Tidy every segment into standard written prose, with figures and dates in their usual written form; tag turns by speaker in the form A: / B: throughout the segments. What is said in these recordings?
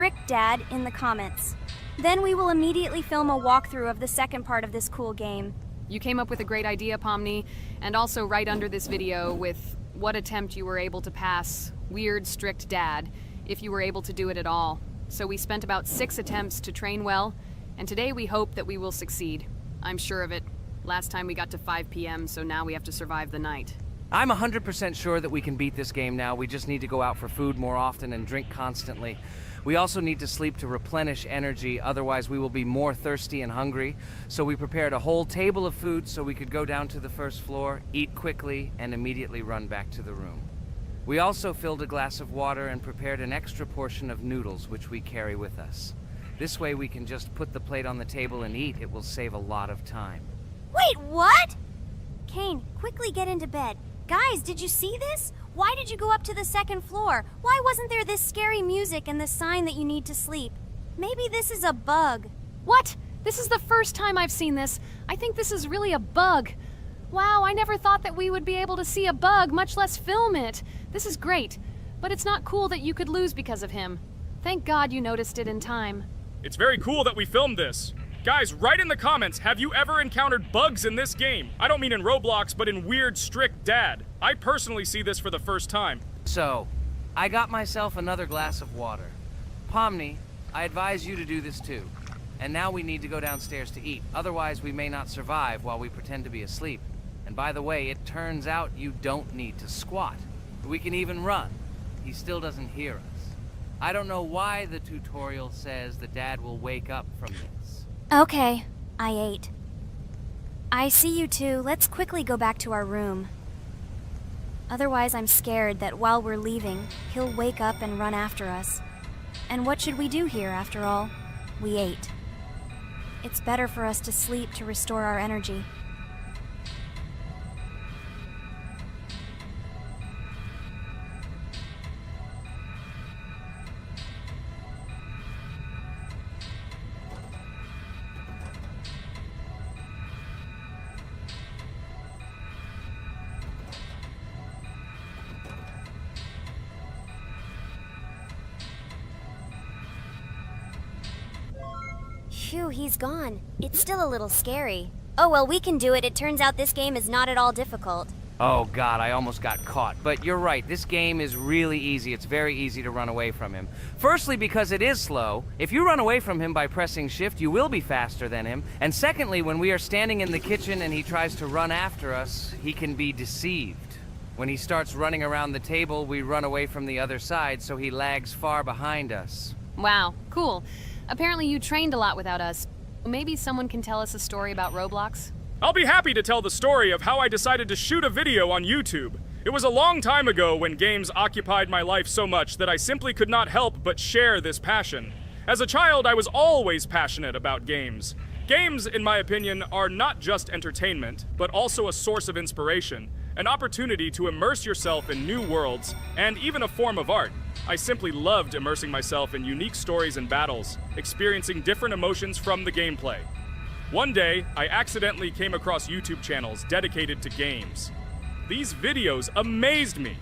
A: strict dad in the comments. Then we will immediately film a walkthrough of the second part of this cool game.
B: You came up with a great idea, Pomni, and also right under this video with what attempt you were able to pass weird, strict dad, if you were able to do it at all. So we spent about 6 attempts to train well, and today we hope that we will succeed. I'm sure of it. Last time we got to 5 p.m., so now we have to survive the night.
C: I'm 100% sure that we can beat this game now. We just need to go out for food more often and drink constantly. We also need to sleep to replenish energy, otherwise we will be more thirsty and hungry. So we prepared a whole table of food so we could go down to the first floor, eat quickly, and immediately run back to the room. We also filled a glass of water and prepared an extra portion of noodles, which we carry with us. This way we can just put the plate on the table and eat. It will save a lot of time.
A: Wait, what? Kane, quickly get into bed. Guys, did you see this? Why did you go up to the second floor? Why wasn't there this scary music and the sign that you need to sleep? Maybe this is a bug.
B: What? This is the first time I've seen this. I think this is really a bug. Wow, I never thought that we would be able to see a bug, much less film it. This is great, but it's not cool that you could lose because of him. Thank God you noticed it in time.
D: It's very cool that we filmed this. Guys, write in the comments, have you ever encountered bugs in this game? I don't mean in Roblox, but in Weird Strict Dad. I personally see this for the first time.
C: So, I got myself another glass of water. Pomni, I advise you to do this too. And now we need to go downstairs to eat. Otherwise, we may not survive while we pretend to be asleep. And by the way, it turns out you don't need to squat. We can even run. He still doesn't hear us. I don't know why the tutorial says that Dad will wake up from this.
A: Okay, I ate. I see you two. Let's quickly go back to our room. Otherwise, I'm scared that while we're leaving, he'll wake up and run after us. And what should we do here, after all? We ate. It's better for us to sleep to restore our energy. Phew, he's gone. It's still a little scary. Oh well, we can do it. It turns out this game is not at all difficult.
C: Oh God, I almost got caught. But you're right, this game is really easy. It's very easy to run away from him. Firstly, because it is slow. If you run away from him by pressing shift, you will be faster than him. And secondly, when we are standing in the kitchen and he tries to run after us, he can be deceived. When he starts running around the table, we run away from the other side, so he lags far behind us.
B: Wow, cool. Apparently you trained a lot without us. Maybe someone can tell us a story about Roblox?
D: I'll be happy to tell the story of how I decided to shoot a video on YouTube. It was a long time ago when games occupied my life so much that I simply could not help but share this passion. As a child, I was always passionate about games. Games, in my opinion, are not just entertainment, but also a source of inspiration, an opportunity to immerse yourself in new worlds, and even a form of art. I simply loved immersing myself in unique stories and battles, experiencing different emotions from the gameplay. One day, I accidentally came across YouTube channels dedicated to games. These videos amazed me.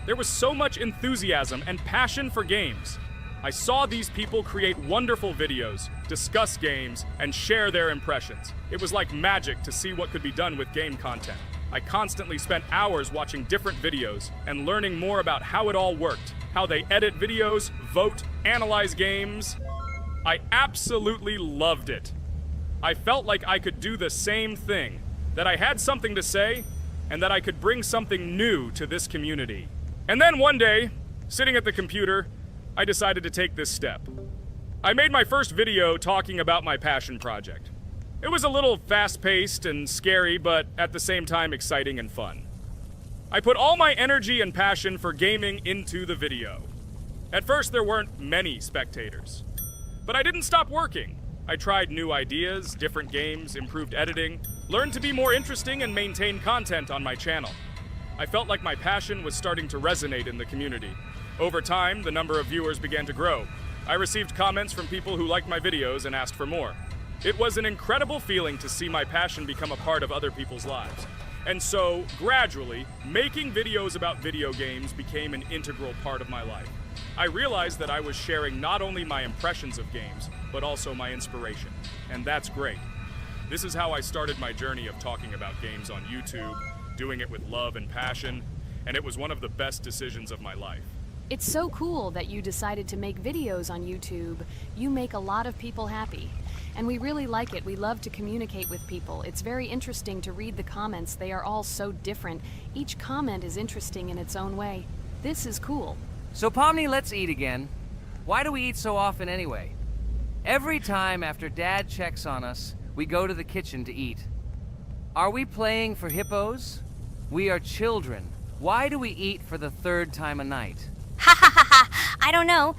D: There was so much enthusiasm and passion for games. I saw these people create wonderful videos, discuss games, and share their impressions. It was like magic to see what could be done with game content. I constantly spent hours watching different videos and learning more about how it all worked, how they edit videos, vote, analyze games. I absolutely loved it. I felt like I could do the same thing, that I had something to say, and that I could bring something new to this community. And then one day, sitting at the computer, I decided to take this step. I made my first video talking about my passion project. It was a little fast-paced and scary, but at the same time exciting and fun. I put all my energy and passion for gaming into the video. At first, there weren't many spectators. But I didn't stop working. I tried new ideas, different games, improved editing, learned to be more interesting and maintain content on my channel. I felt like my passion was starting to resonate in the community. Over time, the number of viewers began to grow. I received comments from people who liked my videos and asked for more. It was an incredible feeling to see my passion become a part of other people's lives. And so, gradually, making videos about video games became an integral part of my life. I realized that I was sharing not only my impressions of games, but also my inspiration. And that's great. This is how I started my journey of talking about games on YouTube, doing it with love and passion, and it was one of the best decisions of my life.
B: It's so cool that you decided to make videos on YouTube. You make a lot of people happy. And we really like it. We love to communicate with people. It's very interesting to read the comments. They are all so different. Each comment is interesting in its own way. This is cool.
C: So Pomni, let's eat again. Why do we eat so often anyway? Every time after Dad checks on us, we go to the kitchen to eat. Are we playing for hippos? We are children. Why do we eat for the third time a night?
A: Ha ha ha ha! I don't know.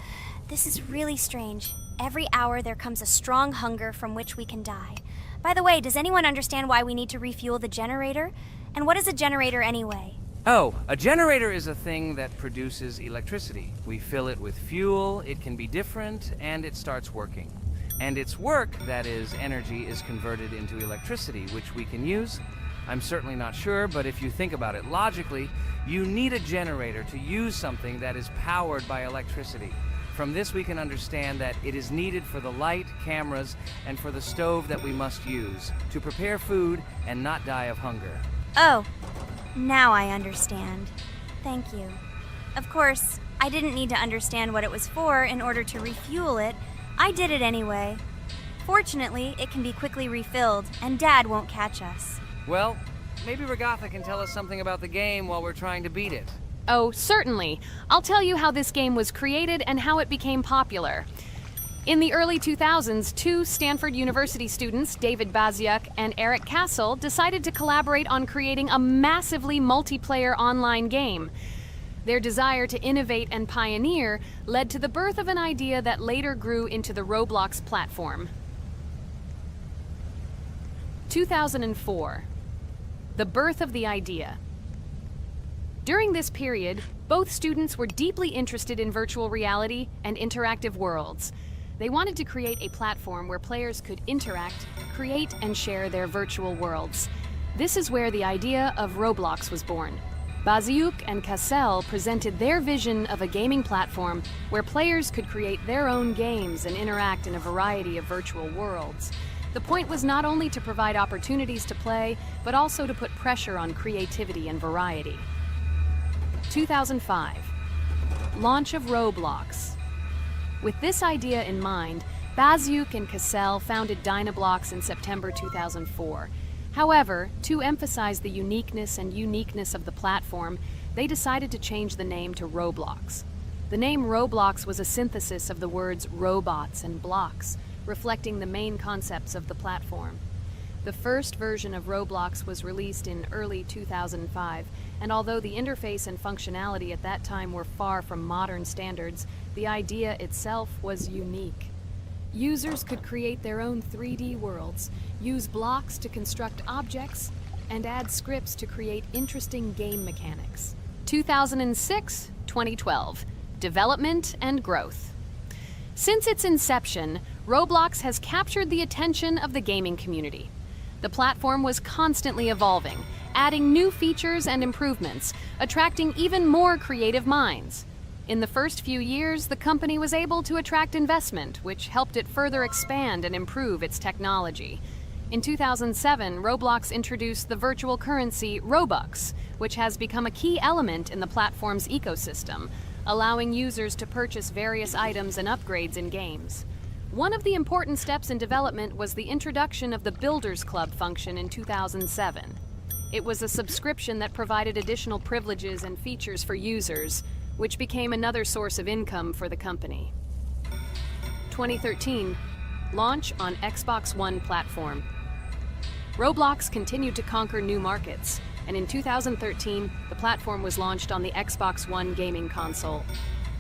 A: This is really strange. Every hour there comes a strong hunger from which we can die. By the way, does anyone understand why we need to refuel the generator? And what is a generator anyway?
C: Oh, a generator is a thing that produces electricity. We fill it with fuel, it can be different, and it starts working. And its work, that is, energy, is converted into electricity, which we can use. I'm certainly not sure, but if you think about it logically, you need a generator to use something that is powered by electricity. From this we can understand that it is needed for the light, cameras, and for the stove that we must use, to prepare food and not die of hunger.
A: Oh, now I understand. Thank you. Of course, I didn't need to understand what it was for in order to refuel it. I did it anyway. Fortunately, it can be quickly refilled, and Dad won't catch us.
C: Well, maybe Ragatha can tell us something about the game while we're trying to beat it.
B: Oh, certainly. I'll tell you how this game was created and how it became popular. In the early 2000s, two Stanford University students, David Baziuk and Eric Castle, decided to collaborate on creating a massively multiplayer online game. Their desire to innovate and pioneer led to the birth of an idea that later grew into the Roblox platform. 2004. The birth of the idea. During this period, both students were deeply interested in virtual reality and interactive worlds. They wanted to create a platform where players could interact, create, and share their virtual worlds. This is where the idea of Roblox was born. Baziuk and Cassell presented their vision of a gaming platform where players could create their own games and interact in a variety of virtual worlds. The point was not only to provide opportunities to play, but also to put pressure on creativity and variety. 2005. Launch of Roblox. With this idea in mind, Baziuk and Cassell founded Dynablocks in September 2004. However, to emphasize the uniqueness of the platform, they decided to change the name to Roblox. The name Roblox was a synthesis of the words robots and blocks, reflecting the main concepts of the platform. The first version of Roblox was released in early 2005, and although the interface and functionality at that time were far from modern standards, the idea itself was unique. Users could create their own 3D worlds, use blocks to construct objects, and add scripts to create interesting game mechanics. 2006-2012. Development and growth. Since its inception, Roblox has captured the attention of the gaming community. The platform was constantly evolving, adding new features and improvements, attracting even more creative minds. In the first few years, the company was able to attract investment, which helped it further expand and improve its technology. In 2007, Roblox introduced the virtual currency Robux, which has become a key element in the platform's ecosystem, allowing users to purchase various items and upgrades in games. One of the important steps in development was the introduction of the Builders Club function in 2007. It was a subscription that provided additional privileges and features for users, which became another source of income for the company. 2013, launch on Xbox One platform. Roblox continued to conquer new markets, and in 2013, the platform was launched on the Xbox One gaming console.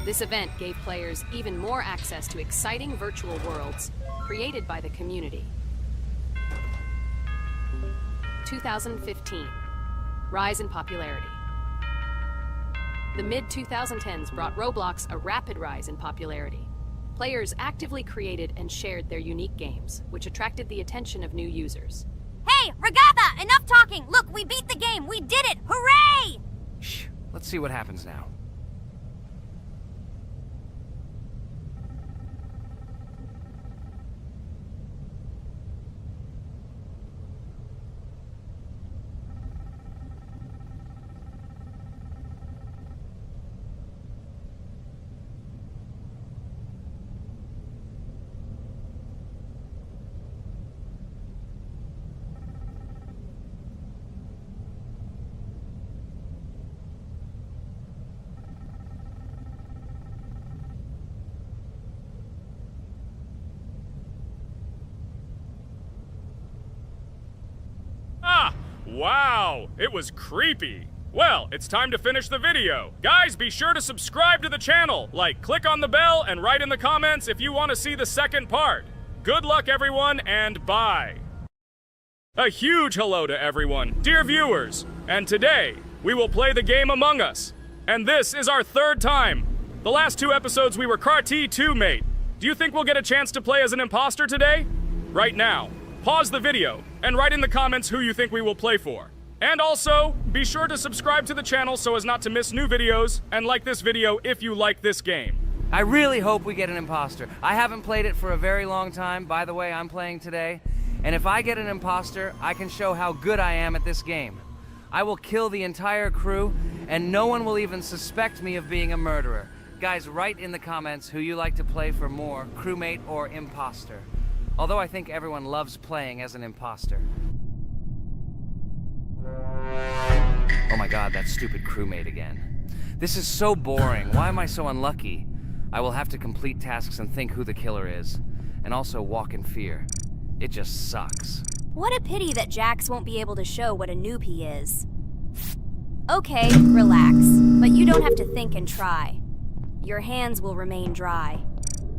B: This event gave players even more access to exciting virtual worlds created by the community. 2015, rise in popularity. The mid-2010s brought Roblox a rapid rise in popularity. Players actively created and shared their unique games, which attracted the attention of new users.
A: Hey, Ragatha! Enough talking! Look, we beat the game! We did it! Hooray!
C: Shh, let's see what happens now.
D: Wow, it was creepy. Well, it's time to finish the video. Guys, be sure to subscribe to the channel, click on the bell, and write in the comments if you want to see the second part. Good luck, everyone, and bye. A huge hello to everyone, dear viewers, and today we will play the game Among Us. And this is our third time. The last 2 episodes we were Carti 2 mate. Do you think we'll get a chance to play as an imposter today? Right now, pause the video and write in the comments who you think we will play for. And also, be sure to subscribe to the channel so as not to miss new videos, and like this video if you like this game.
C: I really hope we get an imposter. I haven't played it for a very long time. By the way, I'm playing today. And if I get an imposter, I can show how good I am at this game. I will kill the entire crew, and no one will even suspect me of being a murderer. Guys, write in the comments who you like to play for more, crewmate or imposter. Although I think everyone loves playing as an imposter. Oh my god, that stupid crewmate again. This is so boring. Why am I so unlucky? I will have to complete tasks and think who the killer is, and also walk in fear. It just sucks.
A: What a pity that Jax won't be able to show what a noob he is. Okay, relax, but you don't have to think and try. Your hands will remain dry.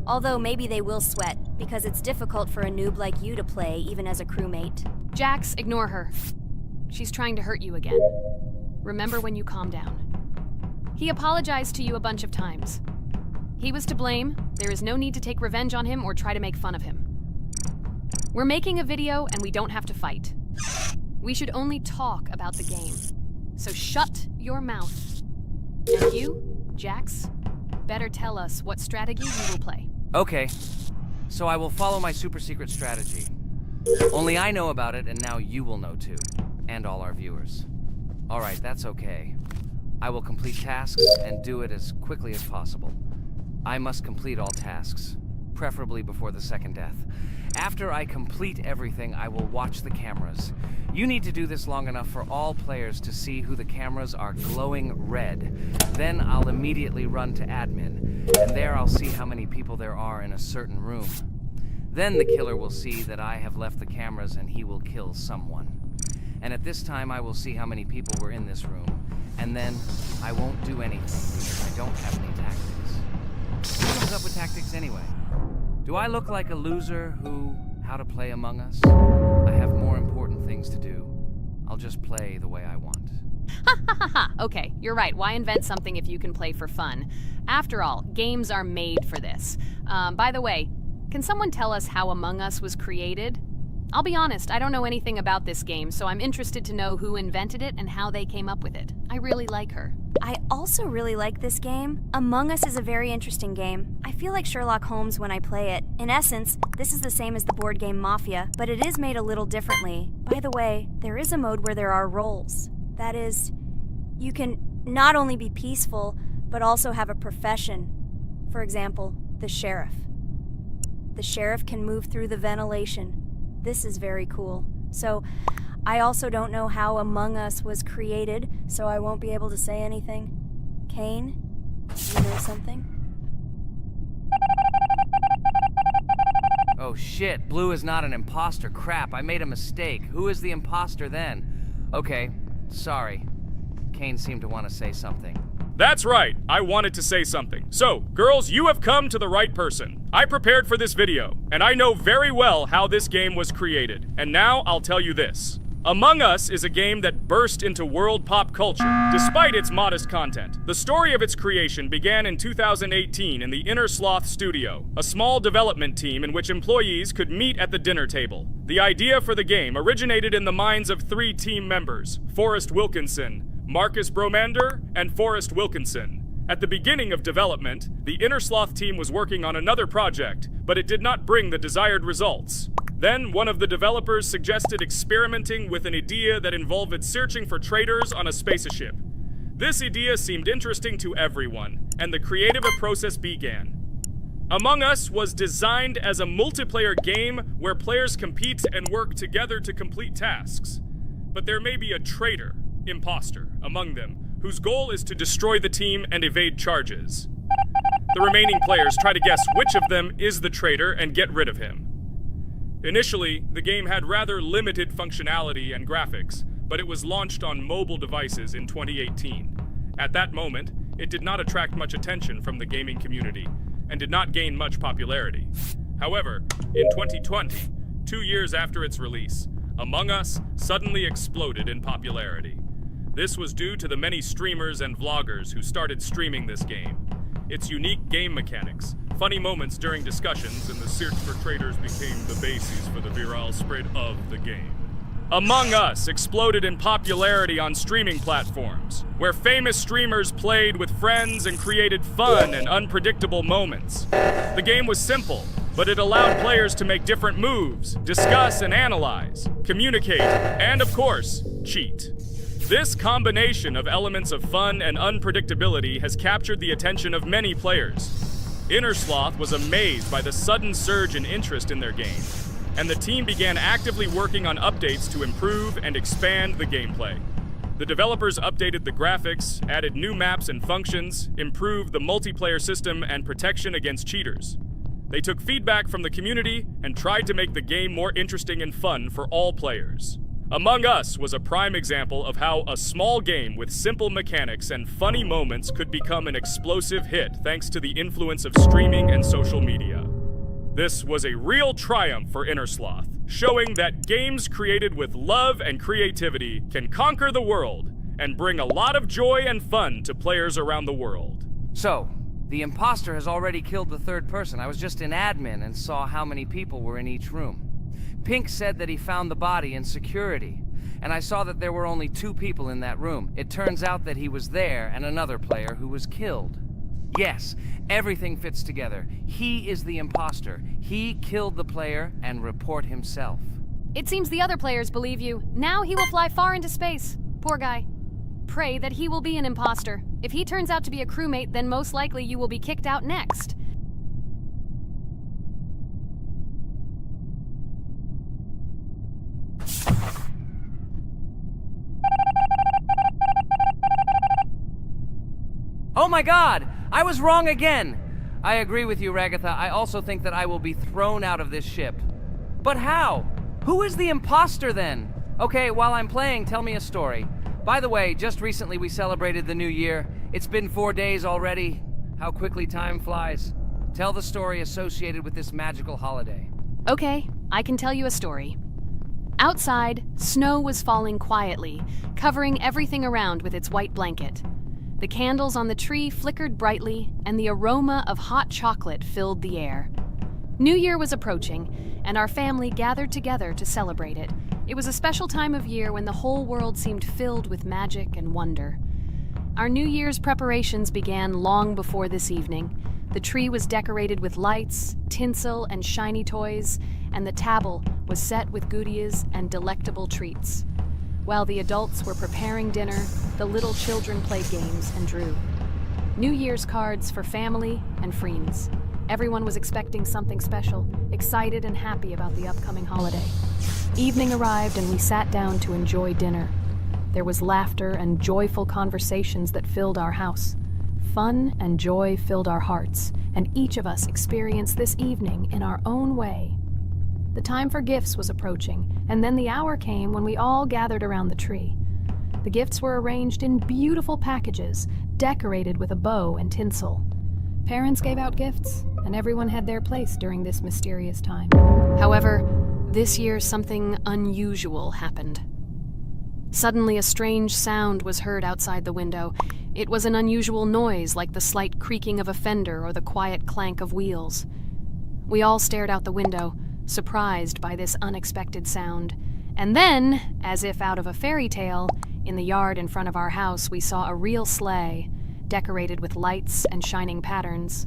A: Although maybe they will sweat, because it's difficult for a noob like you to play even as a crewmate.
B: Jax, ignore her. She's trying to hurt you again. Remember when you calm down. He apologized to you a bunch of times. He was to blame. There is no need to take revenge on him or try to make fun of him. We're making a video and we don't have to fight. We should only talk about the game. So shut your mouth. And you, Jax, better tell us what strategy you will play.
C: Okay, so I will follow my super secret strategy. Only I know about it, and now you will know too. And all our viewers. Alright, that's okay. I will complete tasks and do it as quickly as possible. I must complete all tasks, preferably before the second death. After I complete everything, I will watch the cameras. You need to do this long enough for all players to see who the cameras are glowing red. Then I'll immediately run to admin, and there I'll see how many people there are in a certain room. Then the killer will see that I have left the cameras and he will kill someone. And at this time I will see how many people were in this room. And then I won't do anything because I don't have any tactics. What comes up with tactics anyway? Do I look like a loser how to play Among Us? I have more important things to do. I'll just play the way I want.
B: Ha ha ha ha! Okay, you're right. Why invent something if you can play for fun? After all, games are made for this. By the way, can someone tell us how Among Us was created? I'll be honest, I don't know anything about this game, so I'm interested to know who invented it and how they came up with it. I really like her.
A: I also really like this game. Among Us is a very interesting game. I feel like Sherlock Holmes when I play it. In essence, this is the same as the board game Mafia, but it is made a little differently. By the way, there is a mode where there are roles. That is, you can not only be peaceful, but also have a profession. For example, the sheriff. The sheriff can move through the ventilation. This is very cool. So, I also don't know how Among Us was created, so I won't be able to say anything. Kane, you know something?
C: Oh shit, Blue is not an imposter. Crap, I made a mistake. Who is the imposter then? Okay, sorry. Kane seemed to want to say something.
D: That's right, I wanted to say something. So, girls, you have come to the right person. I prepared for this video, and I know very well how this game was created. And now I'll tell you this. Among Us is a game that burst into world pop culture, despite its modest content. The story of its creation began in 2018 in the Inner Sloth Studio, a small development team in which employees could meet at the dinner table. The idea for the game originated in the minds of 3 team members, Forrest Wilkinson, Marcus Bromander, and Forrest Wilkinson. At the beginning of development, the Inner Sloth team was working on another project, but it did not bring the desired results. Then, one of the developers suggested experimenting with an idea that involved searching for traitors on a spaceship. This idea seemed interesting to everyone, and the creative process began. Among Us was designed as a multiplayer game where players compete and work together to complete tasks. But there may be a traitor, imposter, among them, whose goal is to destroy the team and evade charges. The remaining players try to guess which of them is the traitor and get rid of him. Initially, the game had rather limited functionality and graphics, but it was launched on mobile devices in 2018. At that moment, it did not attract much attention from the gaming community and did not gain much popularity. However, in 2020, 2 years after its release, Among Us suddenly exploded in popularity. This was due to the many streamers and vloggers who started streaming this game. Its unique game mechanics, funny moments during discussions, and the search for traders became the basis for the viral spread of the game. Among Us exploded in popularity on streaming platforms, where famous streamers played with friends and created fun and unpredictable moments. The game was simple, but it allowed players to make different moves, discuss and analyze, communicate, and of course, cheat. This combination of elements of fun and unpredictability has captured the attention of many players. Innersloth was amazed by the sudden surge in interest in their game, and the team began actively working on updates to improve and expand the gameplay. The developers updated the graphics, added new maps and functions, improved the multiplayer system and protection against cheaters. They took feedback from the community and tried to make the game more interesting and fun for all players. Among Us was a prime example of how a small game with simple mechanics and funny moments could become an explosive hit thanks to the influence of streaming and social media. This was a real triumph for Innersloth, showing that games created with love and creativity can conquer the world and bring a lot of joy and fun to players around the world.
C: So, the imposter has already killed the third person. I was just in admin and saw how many people were in each room. Pink said that he found the body in security, and I saw that there were only 2 people in that room. It turns out that he was there and another player who was killed. Yes, everything fits together. He is the imposter. He killed the player and report himself.
B: It seems the other players believe you. Now he will fly far into space. Poor guy. Pray that he will be an imposter. If he turns out to be a crewmate, then most likely you will be kicked out next.
C: Oh my god! I was wrong again! I agree with you, Ragatha. I also think that I will be thrown out of this ship. But how? Who is the imposter then? Okay, while I'm playing, tell me a story. By the way, just recently we celebrated the new year. It's been 4 days already. How quickly time flies. Tell the story associated with this magical holiday.
B: Okay, I can tell you a story. Outside, snow was falling quietly, covering everything around with its white blanket. The candles on the tree flickered brightly, and the aroma of hot chocolate filled the air. New Year was approaching, and our family gathered together to celebrate it. It was a special time of year when the whole world seemed filled with magic and wonder. Our New Year's preparations began long before this evening. The tree was decorated with lights, tinsel, and shiny toys, and the table was set with goodies and delectable treats. While the adults were preparing dinner, the little children played games and drew. New Year's cards for family and friends. Everyone was expecting something special, excited and happy about the upcoming holiday. Evening arrived and we sat down to enjoy dinner. There was laughter and joyful conversations that filled our house. Fun and joy filled our hearts, and each of us experienced this evening in our own way. The time for gifts was approaching, and then the hour came when we all gathered around the tree. The gifts were arranged in beautiful packages, decorated with a bow and tinsel. Parents gave out gifts, and everyone had their place during this mysterious time. However, this year something unusual happened. Suddenly a strange sound was heard outside the window. It was an unusual noise, like the slight creaking of a fender or the quiet clank of wheels. We all stared out the window, surprised by this unexpected sound. And then, as if out of a fairy tale, in the yard in front of our house we saw a real sleigh, decorated with lights and shining patterns.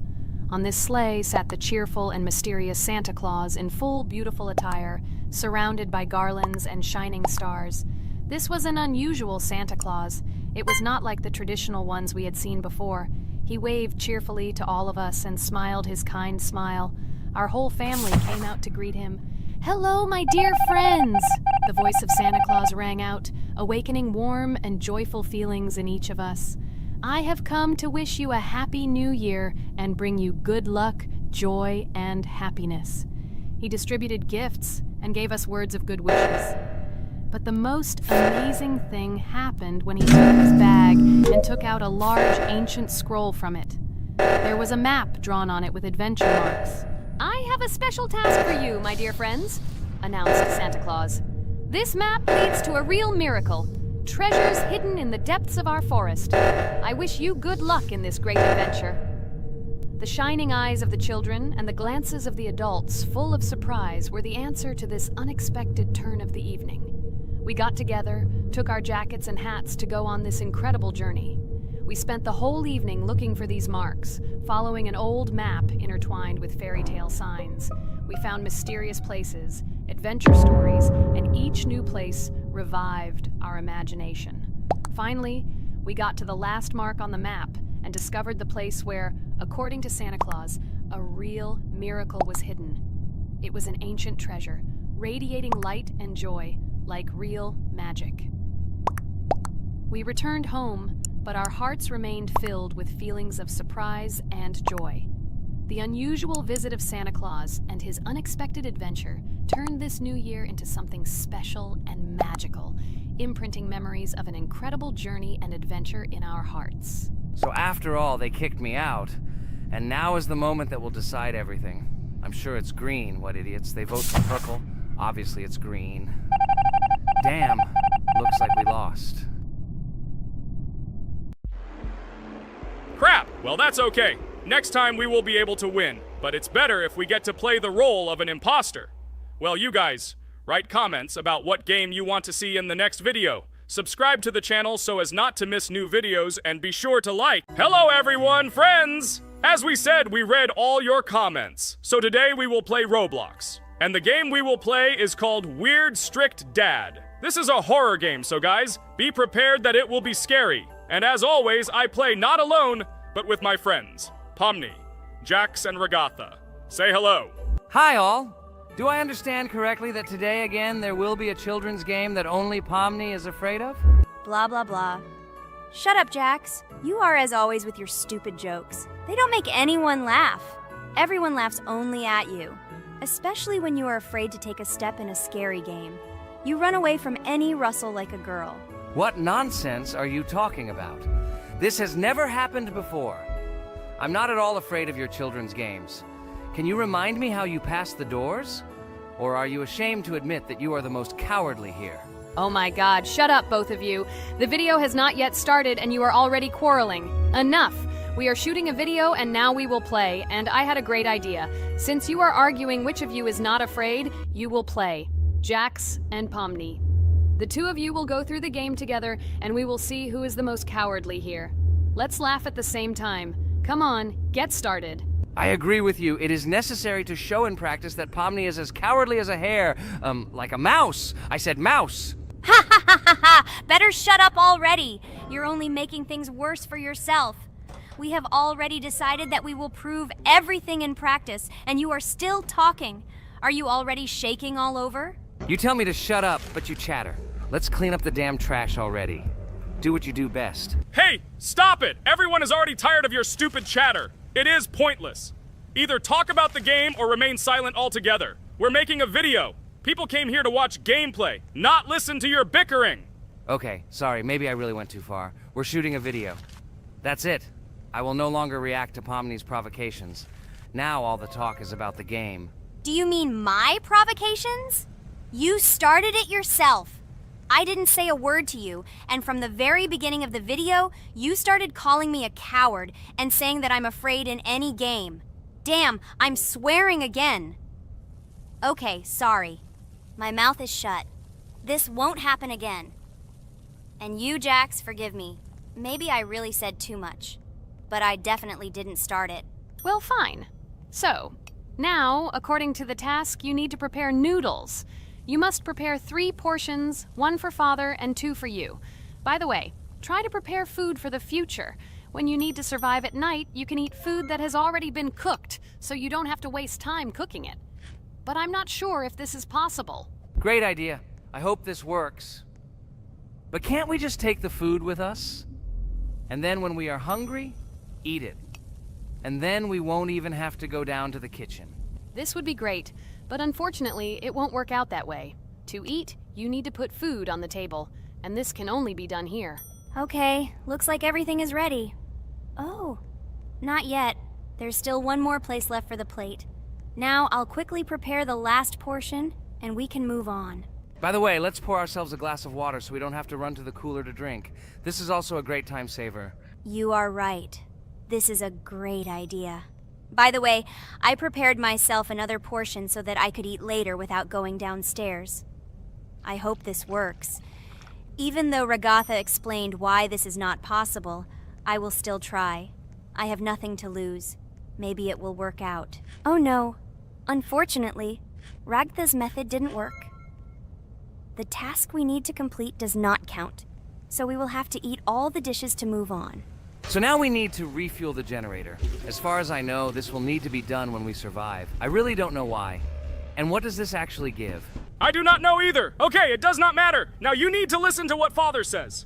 B: On this sleigh sat the cheerful and mysterious Santa Claus in full beautiful attire, surrounded by garlands and shining stars. This was an unusual Santa Claus. It was not like the traditional ones we had seen before. He waved cheerfully to all of us and smiled his kind smile. Our whole family came out to greet him. "Hello, my dear friends!" The voice of Santa Claus rang out, awakening warm and joyful feelings in each of us. "I have come to wish you a happy new year and bring you good luck, joy, and happiness." He distributed gifts and gave us words of good wishes. But the most amazing thing happened when he took his bag and took out a large ancient scroll from it. There was a map drawn on it with adventure marks. "I have a special task for you, my dear friends," announced Santa Claus. "This map leads to a real miracle. Treasures hidden in the depths of our forest. I wish you good luck in this great adventure." The shining eyes of the children and the glances of the adults, full of surprise, were the answer to this unexpected turn of the evening. We got together, took our jackets and hats to go on this incredible journey. We spent the whole evening looking for these marks, following an old map intertwined with fairy tale signs. We found mysterious places, adventure stories, and each new place revived our imagination. Finally, we got to the last mark on the map and discovered the place where, according to Santa Claus, a real miracle was hidden. It was an ancient treasure, radiating light and joy like real magic. We returned home, but our hearts remained filled with feelings of surprise and joy. The unusual visit of Santa Claus and his unexpected adventure turned this new year into something special and magical, imprinting memories of an incredible journey and adventure in our hearts.
C: So after all, they kicked me out, and now is the moment that will decide everything. I'm sure it's green, what idiots. They vote for purple. Obviously it's green. Damn, looks like we lost.
D: Crap! Well, that's okay. Next time we will be able to win, but it's better if we get to play the role of an imposter. Well, you guys, write comments about what game you want to see in the next video. Subscribe to the channel so as not to miss new videos, and be sure to like. Hello everyone, friends! As we said, we read all your comments. So today we will play Roblox. And the game we will play is called Weird Strict Dad. This is a horror game, so guys, be prepared that it will be scary. And as always, I play not alone, but with my friends, Pomni, Jax, and Regatha. Say hello.
C: Hi all! Do I understand correctly that today again there will be a children's game that only Pomni is afraid of?
A: Blah, blah, blah. Shut up, Jax. You are as always with your stupid jokes. They don't make anyone laugh. Everyone laughs only at you, especially when you are afraid to take a step in a scary game. You run away from any rustle like a girl.
C: What nonsense are you talking about? This has never happened before. I'm not at all afraid of your children's games. Can you remind me how you passed the doors? Or are you ashamed to admit that you are the most cowardly here?
B: Oh my god, shut up, both of you. The video has not yet started and you are already quarreling. Enough! We are shooting a video and now we will play, and I had a great idea. Since you are arguing which of you is not afraid, you will play. Jax and Pomni. The two of you will go through the game together and we will see who is the most cowardly here. Let's laugh at the same time. Come on, get started.
C: I agree with you. It is necessary to show in practice that Pomni is as cowardly as a hare. Like a mouse. I said mouse.
A: Ha ha ha ha ha! Better shut up already. You're only making things worse for yourself. We have already decided that we will prove everything in practice, and you are still talking. Are you already shaking all over?
C: You tell me to shut up, but you chatter. Let's clean up the damn trash already. Do what you do best.
D: Hey, stop it! Everyone is already tired of your stupid chatter. It is pointless. Either talk about the game or remain silent altogether. We're making a video. People came here to watch gameplay, not listen to your bickering.
C: Okay, sorry, maybe I really went too far. We're shooting a video. That's it. I will no longer react to Pomni's provocations. Now all the talk is about the game.
A: Do you mean my provocations? You started it yourself. I didn't say a word to you, and from the very beginning of the video, you started calling me a coward and saying that I'm afraid in any game. Damn, I'm swearing again. Okay, sorry. My mouth is shut. This won't happen again. And you, Jax, forgive me. Maybe I really said too much, but I definitely didn't start it.
B: Well, fine. So, now, according to the task, you need to prepare noodles. You must prepare 3 portions, 1 for Father and 2 for you. By the way, try to prepare food for the future. When you need to survive at night, you can eat food that has already been cooked, so you don't have to waste time cooking it. But I'm not sure if this is possible.
C: Great idea. I hope this works. But can't we just take the food with us? And then when we are hungry, eat it. And then we won't even have to go down to the kitchen.
B: This would be great, but unfortunately, it won't work out that way. To eat, You need to put food on the table, and this can only be done here.
A: Okay, looks like everything is ready. Oh, not yet. There's still one more place left for the plate. Now I'll quickly prepare the last portion, and we can move on.
C: By the way, let's pour ourselves a glass of water so we don't have to run to the cooler to drink. This is also a great time saver.
A: You are right. This is a great idea. By the way, I prepared myself another portion so that I could eat later without going downstairs. I hope this works. Even though Ragatha explained why this is not possible, I will still try. I have nothing to lose. Maybe it will work out. Oh no. Unfortunately, Ragatha's method didn't work. The task we need to complete does not count, so we will have to eat all the dishes to move on.
C: So now we need to refuel the generator. As far as I know, this will need to be done when we survive. I really don't know why. And what does this actually give?
D: I do not know either. Okay, it does not matter. Now you need to listen to what Father says.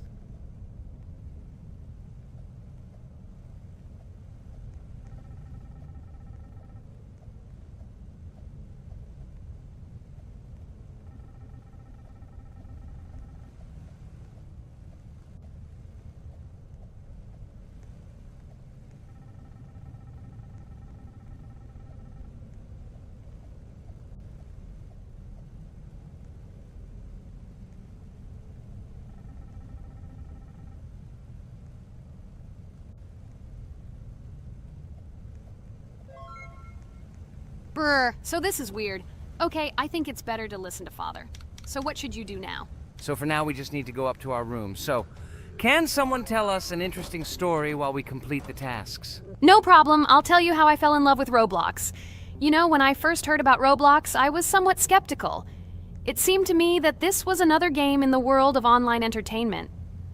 B: Brr, so this is weird. Okay, I think it's better to listen to Father. So what should you do now?
C: So for now, we just need to go up to our room. So, can someone tell us an interesting story while we complete the tasks?
B: No problem, I'll tell you how I fell in love with Roblox. You know, when I first heard about Roblox, I was somewhat skeptical. It seemed to me that this was another game in the world of online entertainment.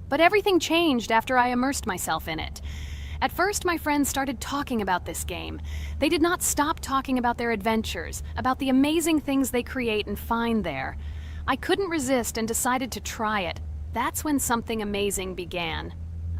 B: But everything changed after I immersed myself in it. At first, my friends started talking about this game. They did not stop talking about their adventures, about the amazing things they create and find there. I couldn't resist and decided to try it. That's when something amazing began.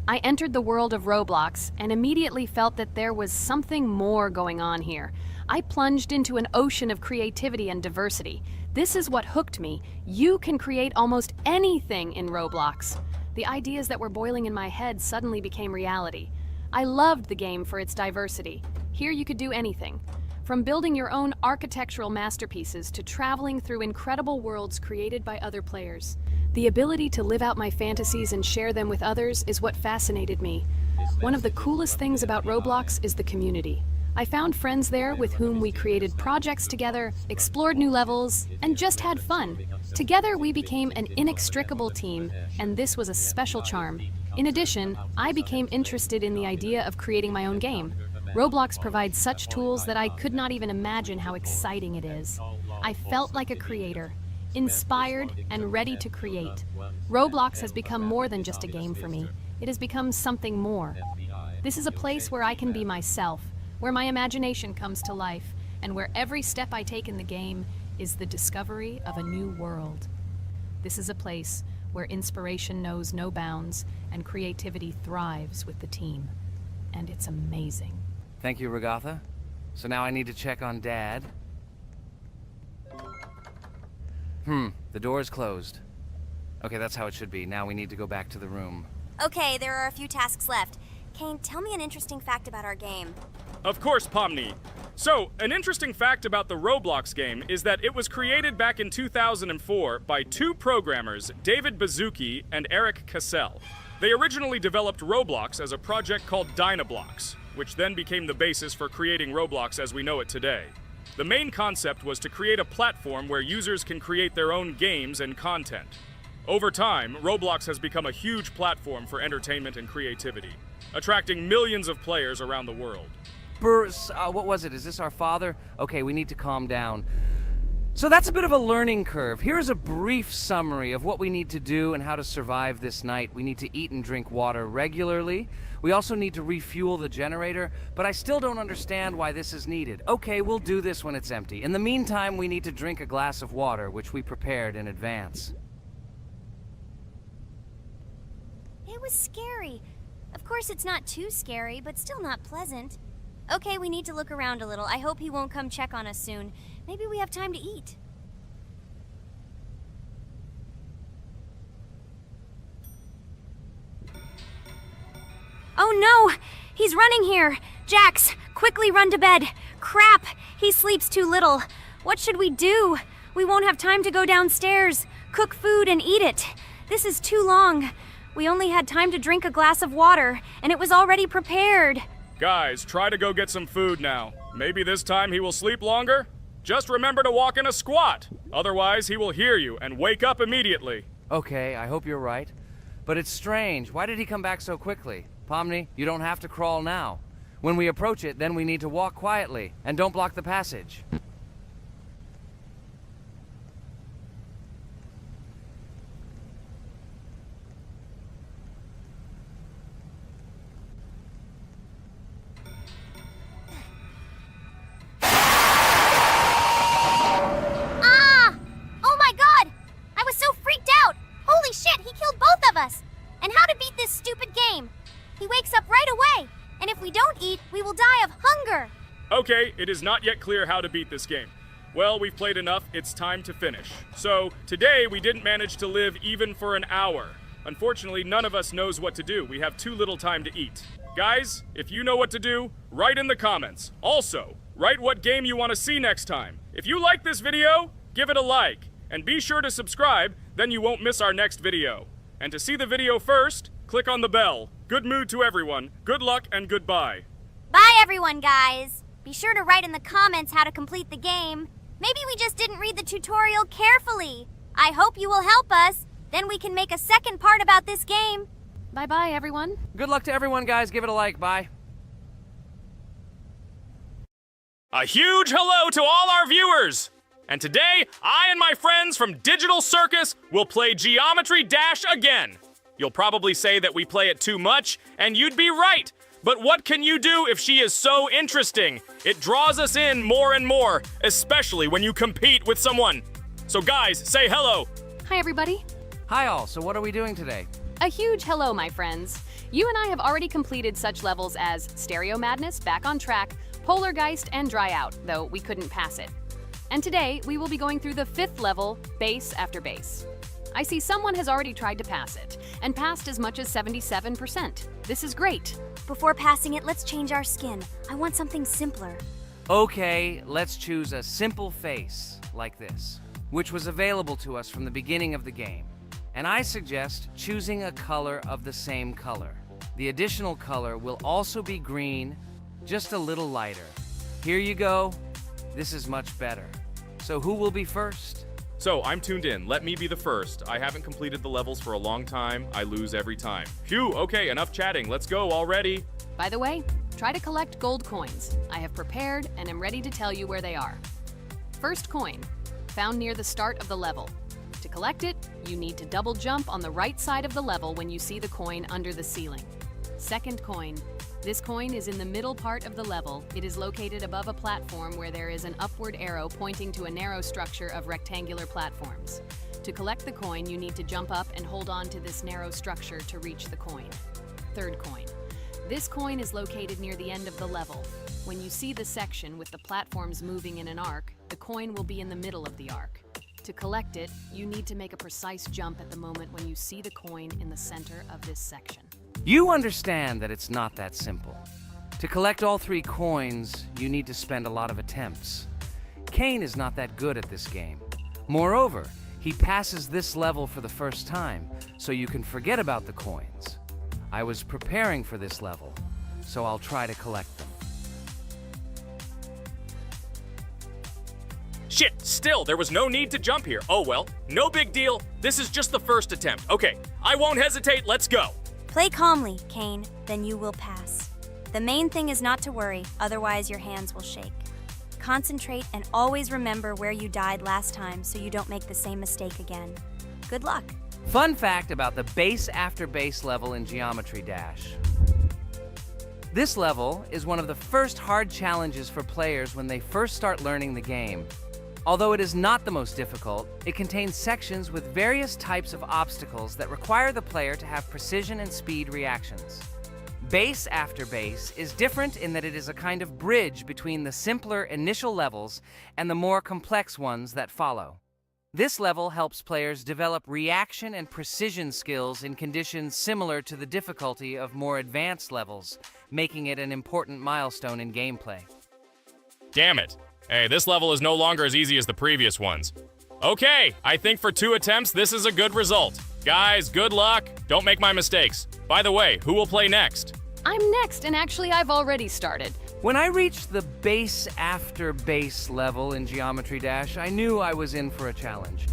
B: I entered the world of Roblox and immediately felt that there was something more going on here. I plunged into an ocean of creativity and diversity. This is what hooked me. You can create almost anything in Roblox. The ideas that were boiling in my head suddenly became reality. I loved the game for its diversity. Here you could do anything, from building your own architectural masterpieces to traveling through incredible worlds created by other players. The ability to live out my fantasies and share them with others is what fascinated me. One of the coolest things about Roblox is the community. I found friends there with whom we created projects together, explored new levels, and just had fun. Together we became an inextricable team, and this was a special charm. In addition, I became interested in the idea of creating my own game. Roblox provides such tools that I could not even imagine how exciting it is. I felt like a creator, inspired and ready to create. Roblox has become more than just a game for me. It has become something more. This is a place where I can be myself, where my imagination comes to life, and where every step I take in the game is the discovery of a new world. This is a place where inspiration knows no bounds and creativity thrives with the team. And it's amazing.
C: Thank you, Ragatha. So now I need to check on Dad. The door is closed. Okay, that's how it should be. Now we need to go back to the room.
A: Okay, there are a few tasks left. Kane, tell me an interesting fact about our game.
D: Of course, Pomni. So, an interesting fact about the Roblox game is that it was created back in 2004 by two programmers, David Baszucki and Eric Cassell. They originally developed Roblox as a project called Dynablocks, which then became the basis for creating Roblox as we know it today. The main concept was to create a platform where users can create their own games and content. Over time, Roblox has become a huge platform for entertainment and creativity, attracting millions of players around the world.
C: What was it? Is this our father? Okay, we need to calm down. So that's a bit of a learning curve. Here's a brief summary of what we need to do and how to survive this night. We need to eat and drink water regularly. We also need to refuel the generator, but I still don't understand why this is needed. Okay, we'll do this when it's empty. In the meantime, we need to drink a glass of water, which we prepared in advance.
A: It was scary. Of course, it's not too scary, but still not pleasant. Okay, we need to look around a little. I hope he won't come check on us soon. Maybe we have time to eat. Oh no! He's running here! Jax, quickly run to bed! Crap! He sleeps too little. What should we do? We won't have time to go downstairs, cook food, and eat it. This is too long. We only had time to drink a glass of water, and it was already prepared.
D: Guys, try to go get some food now. Maybe this time he will sleep longer? Just remember to walk in a squat. Otherwise, he will hear you and wake up immediately.
C: Okay, I hope you're right. But it's strange. Why did he come back so quickly? Pomni, you don't have to crawl now. When we approach it, then we need to walk quietly, and don't block the passage.
A: And how to beat this stupid game. He wakes up right away, and if we don't eat, we will die of hunger.
D: Okay, it is not yet clear how to beat this game. Well, we've played enough, it's time to finish. So, today we didn't manage to live even for an hour. Unfortunately, none of us knows what to do. We have too little time to eat. Guys, if you know what to do, write in the comments. Also, write what game you want to see next time. If you like this video, give it a like. And be sure to subscribe, then you won't miss our next video. And to see the video first, click on the bell. Good mood to everyone. Good luck and goodbye.
A: Bye everyone, guys. Be sure to write in the comments how to complete the game. Maybe we just didn't read the tutorial carefully. I hope you will help us. Then we can make a second part about this game.
B: Bye-bye, everyone.
C: Good luck to everyone, guys. Give it a like. Bye.
D: A huge hello to all our viewers! And today, I and my friends from Digital Circus will play Geometry Dash again. You'll probably say that we play it too much, and you'd be right. But what can you do if she is so interesting? It draws us in more and more, especially when you compete with someone. So guys, say hello.
B: Hi, everybody.
C: Hi all. So what are we doing today?
B: A huge hello, my friends. You and I have already completed such levels as Stereo Madness, Back on Track, Polargeist, and Dry Out, though we couldn't pass it. And today, we will be going through the 5th level, Base After Base. I see someone has already tried to pass it, and passed as much as 77%. This is great.
A: Before passing it, let's change our skin. I want something simpler.
C: Okay, let's choose a simple face, like this, which was available to us from the beginning of the game. And I suggest choosing a color of the same color. The additional color will also be green, just a little lighter. Here you go. This is much better. So who will be first?
D: So, I'm tuned in. Let me be the first. I haven't completed the levels for a long time. I lose every time. Phew, okay, enough chatting. Let's go already.
B: By the way, try to collect gold coins. I have prepared and am ready to tell you where they are. First coin, found near the start of the level. To collect it, you need to double jump on the right side of the level when you see the coin under the ceiling. Second coin. This coin is in the middle part of the level. It is located above a platform where there is an upward arrow pointing to a narrow structure of rectangular platforms. To collect the coin, you need to jump up and hold on to this narrow structure to reach the coin. Third coin. This coin is located near the end of the level. When you see the section with the platforms moving in an arc, the coin will be in the middle of the arc. To collect it, you need to make a precise jump at the moment when you see the coin in the center of this section.
C: You understand that it's not that simple. To collect all 3 coins, you need to spend a lot of attempts. Kane is not that good at this game. Moreover, he passes this level for the first time, so you can forget about the coins. I was preparing for this level, so I'll try to collect them.
D: Shit, still, there was no need to jump here. Oh well, no big deal. This is just the first attempt. Okay, I won't hesitate, let's go.
A: Play calmly, Kane, then you will pass. The main thing is not to worry, otherwise your hands will shake. Concentrate and always remember where you died last time so you don't make the same mistake again. Good luck.
C: Fun fact about the Base After Base level in Geometry Dash. This level is one of the first hard challenges for players when they first start learning the game. Although it is not the most difficult, it contains sections with various types of obstacles that require the player to have precision and speed reactions. Base After Base is different in that it is a kind of bridge between the simpler initial levels and the more complex ones that follow. This level helps players develop reaction and precision skills in conditions similar to the difficulty of more advanced levels, making it an important milestone in gameplay.
D: Damn it. Hey, this level is no longer as easy as the previous ones. Okay, I think for 2 attempts, this is a good result. Guys, good luck. Don't make my mistakes. By the way, who will play next?
B: I'm next, and actually I've already started.
C: When I reached the base after base level in Geometry Dash, I knew I was in for a challenge.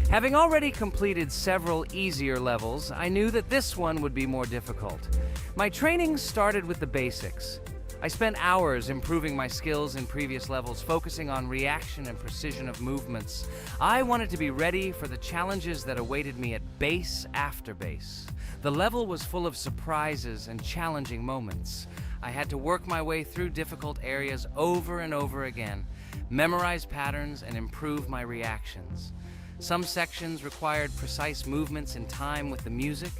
C: Having already completed several easier levels, I knew that this one would be more difficult. My training started with the basics. I spent hours improving my skills in previous levels, focusing on reaction and precision of movements. I wanted to be ready for the challenges that awaited me at base after base. The level was full of surprises and challenging moments. I had to work my way through difficult areas over and over again, memorize patterns, and improve my reactions. Some sections required precise movements in time with the music,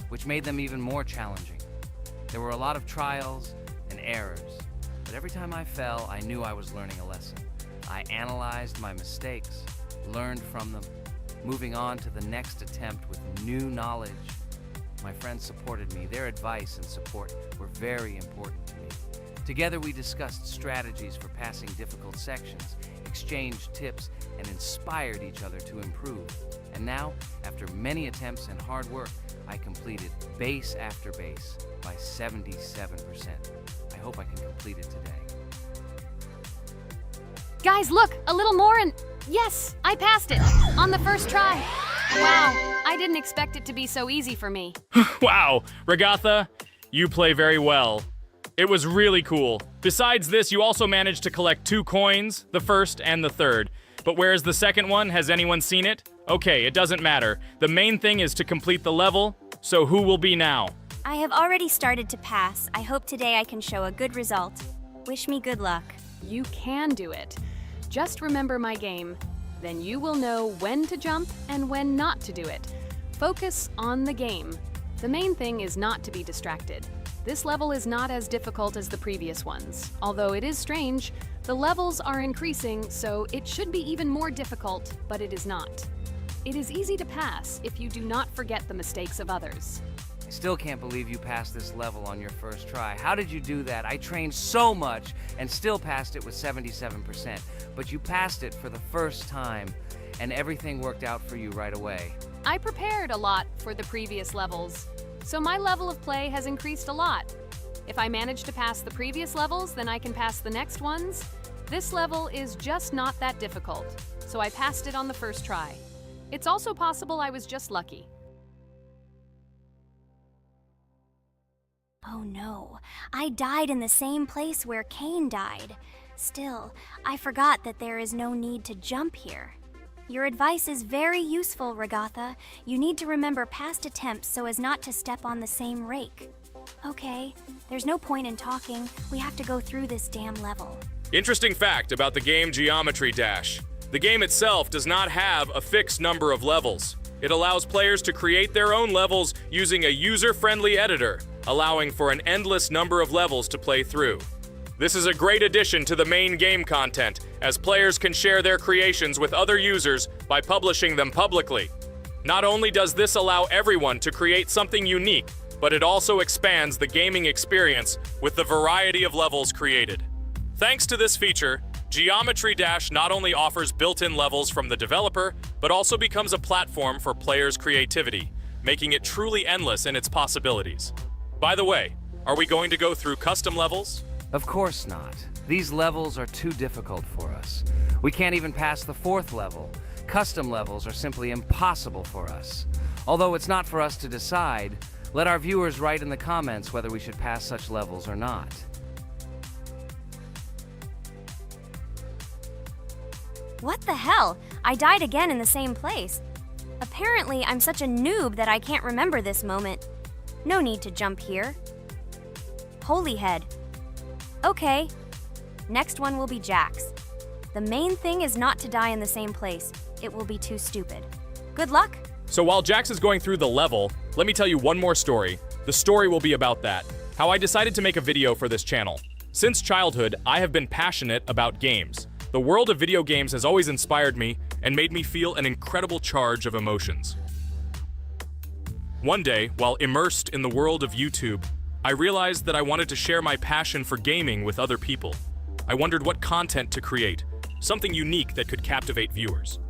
C: which made them even more challenging. There were a lot of trials and errors, but every time I fell, I knew I was learning a lesson. I analyzed my mistakes, learned from them, moving on to the next attempt with new knowledge. My friends supported me. Their advice and support were very important to me. Together we discussed strategies for passing difficult sections, exchanged tips, and inspired each other to improve. And now, after many attempts and hard work, I completed base after base by 77%. I hope I can complete it today.
B: Guys, look, a little more and yes, I passed it on the first try. Wow, I didn't expect it to be so easy for me.
D: Wow, Regatha, you play very well. It was really cool. Besides this, you also managed to collect 2 coins, the first and the third. But where's the second one? Has anyone seen it? Okay, it doesn't matter. The main thing is to complete the level, so who will be now?
A: I have already started to pass. I hope today I can show a good result. Wish me good luck.
B: You can do it. Just remember my game. Then you will know when to jump and when not to do it. Focus on the game. The main thing is not to be distracted. This level is not as difficult as the previous ones. Although it is strange, the levels are increasing, so it should be even more difficult, but it is not. It is easy to pass if you do not forget the mistakes of others.
C: I still can't believe you passed this level on your first try. How did you do that? I trained so much and still passed it with 77%. But you passed it for the first time, and everything worked out for you right away.
B: I prepared a lot for the previous levels, so my level of play has increased a lot. If I manage to pass the previous levels, then I can pass the next ones. This level is just not that difficult, so I passed it on the first try. It's also possible I was just lucky.
A: Oh no, I died in the same place where Cain died. Still, I forgot that there is no need to jump here. Your advice is very useful, Regatha. You need to remember past attempts so as not to step on the same rake. Okay, there's no point in talking. We have to go through this damn level.
D: Interesting fact about the game Geometry Dash. The game itself does not have a fixed number of levels. It allows players to create their own levels using a user-friendly editor, allowing for an endless number of levels to play through. This is a great addition to the main game content, as players can share their creations with other users by publishing them publicly. Not only does this allow everyone to create something unique, but it also expands the gaming experience with the variety of levels created. Thanks to this feature, Geometry Dash not only offers built-in levels from the developer, but also becomes a platform for players' creativity, making it truly endless in its possibilities. By the way, are we going to go through custom levels?
C: Of course not. These levels are too difficult for us. We can't even pass the 4th level. Custom levels are simply impossible for us. Although it's not for us to decide, let our viewers write in the comments whether we should pass such levels or not.
A: What the hell? I died again in the same place. Apparently, I'm such a noob that I can't remember this moment. No need to jump here. Holy head. Okay. Next one will be Jax. The main thing is not to die in the same place. It will be too stupid. Good luck.
D: So while Jax is going through the level, let me tell you one more story. The story will be about that, how I decided to make a video for this channel. Since childhood, I have been passionate about games. The world of video games has always inspired me and made me feel an incredible charge of emotions. One day, while immersed in the world of YouTube, I realized that I wanted to share my passion for gaming with other people. I wondered what content to create, something unique that could captivate viewers.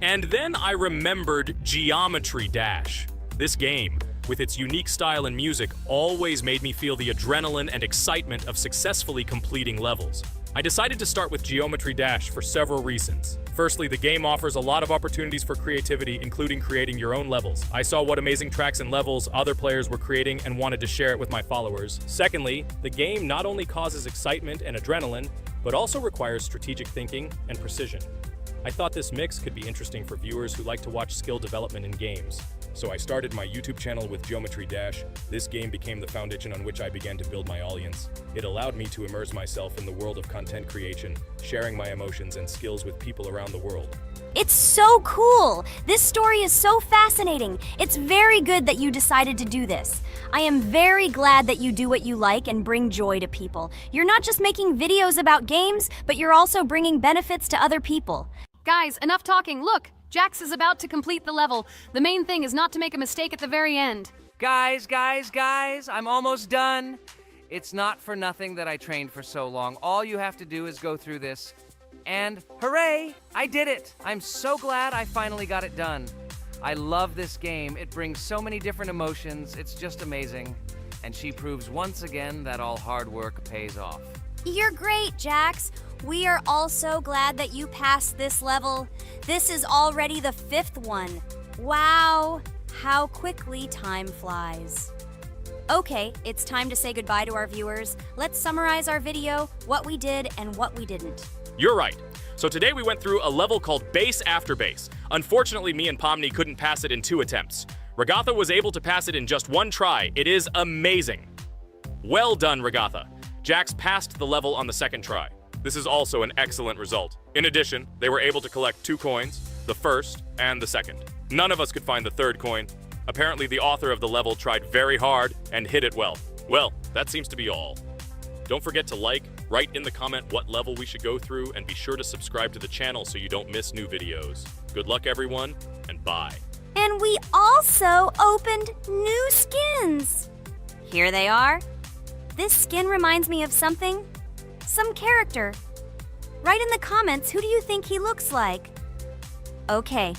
D: And then I remembered Geometry Dash. This game, with its unique style and music, always made me feel the adrenaline and excitement of successfully completing levels. I decided to start with Geometry Dash for several reasons. Firstly, the game offers a lot of opportunities for creativity, including creating your own levels. I saw what amazing tracks and levels other players were creating and wanted to share it with my followers. Secondly, the game not only causes excitement and adrenaline, but also requires strategic thinking and precision. I thought this mix could be interesting for viewers who like to watch skill development in games. So I started my YouTube channel with Geometry Dash. This game became the foundation on which I began to build my audience. It allowed me to immerse myself in the world of content creation, sharing my emotions and skills with people around the world.
A: It's so cool! This story is so fascinating. It's very good that you decided to do this. I am very glad that you do what you like and bring joy to people. You're not just making videos about games, but you're also bringing benefits to other people.
B: Guys, enough talking. Look, Jax is about to complete the level. The main thing is not to make a mistake at the very end.
C: Guys, I'm almost done. It's not for nothing that I trained for so long. All you have to do is go through this. And hooray, I did it. I'm so glad I finally got it done. I love this game. It brings so many different emotions. It's just amazing. And she proves once again that all hard work pays off.
A: You're great, Jax. We are all so glad that you passed this level. This is already the 5th one. Wow, how quickly time flies. Okay, it's time to say goodbye to our viewers. Let's summarize our video, what we did and what we didn't.
D: You're right. So today we went through a level called Base After Base. Unfortunately, me and Pomni couldn't pass it in 2 attempts. Regatha was able to pass it in just 1 try. It is amazing. Well done, Regatha. Jax passed the level on the 2nd try. This is also an excellent result. In addition, they were able to collect 2 coins, the 1st and the 2nd. None of us could find the 3rd coin. Apparently, the author of the level tried very hard and hit it well. Well, that seems to be all. Don't forget to like, write in the comment what level we should go through, and be sure to subscribe to the channel so you don't miss new videos. Good luck, everyone, and bye.
A: And we also opened new skins. Here they are. This skin reminds me of something. Some character. Write in the comments, who do you think he looks like? Okay,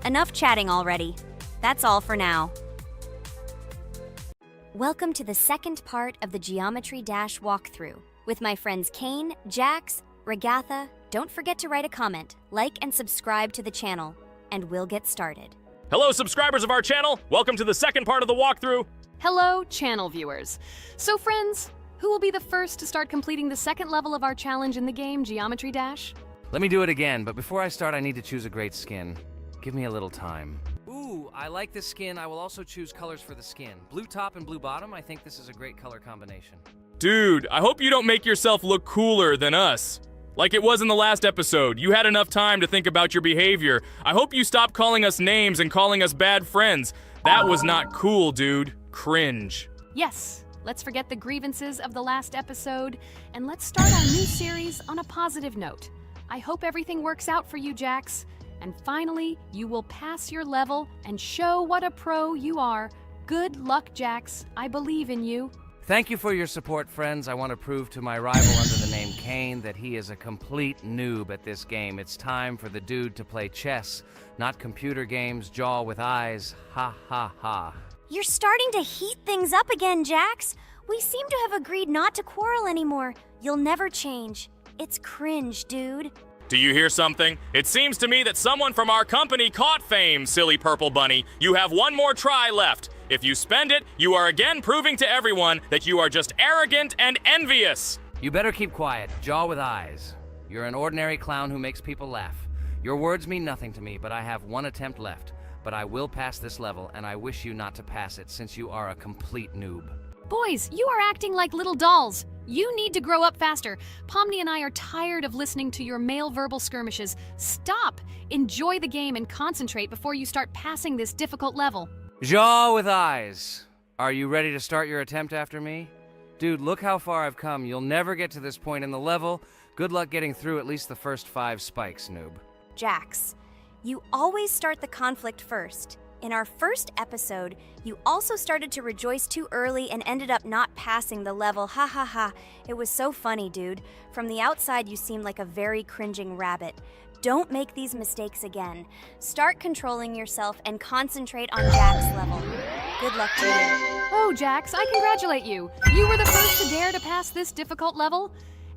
A: enough chatting already. That's all for now. Welcome to the 2nd part of the Geometry Dash walkthrough. With my friends Kane, Jax, Regatha, don't forget to write a comment, like and subscribe to the channel, and we'll get started.
D: Hello, subscribers of our channel. Welcome to the 2nd part of the walkthrough.
B: Hello, channel viewers. So friends, who will be the first to start completing the 2nd level of our challenge in the game, Geometry Dash?
C: Let me do it again, but before I start, I need to choose a great skin. Give me a little time. Ooh, I like this skin. I will also choose colors for the skin. Blue top and blue bottom. I think this is a great color combination.
D: Dude, I hope you don't make yourself look cooler than us. Like it was in the last episode. You had enough time to think about your behavior. I hope you stop calling us names and calling us bad friends. That was not cool, dude. Cringe.
B: Yes, let's forget the grievances of the last episode, and let's start our new series on a positive note. I hope everything works out for you, Jax. And finally, you will pass your level and show what a pro you are. Good luck, Jax. I believe in you.
C: Thank you for your support, friends. I want to prove to my rival under the name Kane that he is a complete noob at this game. It's time for the dude to play chess, not computer games, jaw with eyes. Ha ha ha.
A: You're starting to heat things up again, Jax. We seem to have agreed not to quarrel anymore. You'll never change. It's cringe, dude.
D: Do you hear something? It seems to me that someone from our company caught fame, silly purple bunny. You have 1 more try left. If you spend it, you are again proving to everyone that you are just arrogant and envious.
C: You better keep quiet, jaw with eyes. You're an ordinary clown who makes people laugh. Your words mean nothing to me, but I have 1 attempt left. But I will pass this level, and I wish you not to pass it since you are a complete noob.
B: Boys, you are acting like little dolls. You need to grow up faster. Pomni and I are tired of listening to your male verbal skirmishes. Stop! Enjoy the game and concentrate before you start passing this difficult level.
C: Jaw with eyes. Are you ready to start your attempt after me? Dude, look how far I've come. You'll never get to this point in the level, Good luck getting through at least the first 5 spikes, noob.
A: Jax, you always start the conflict first. In our first episode, you also started to rejoice too early and ended up not passing the level. Ha ha ha. It was so funny, dude. From the outside, you seemed like a very cringing rabbit. Don't make these mistakes again. Start controlling yourself and concentrate on Jack's level. Good luck to you.
B: Oh, Jax, I congratulate you. You were the first to dare to pass this difficult level,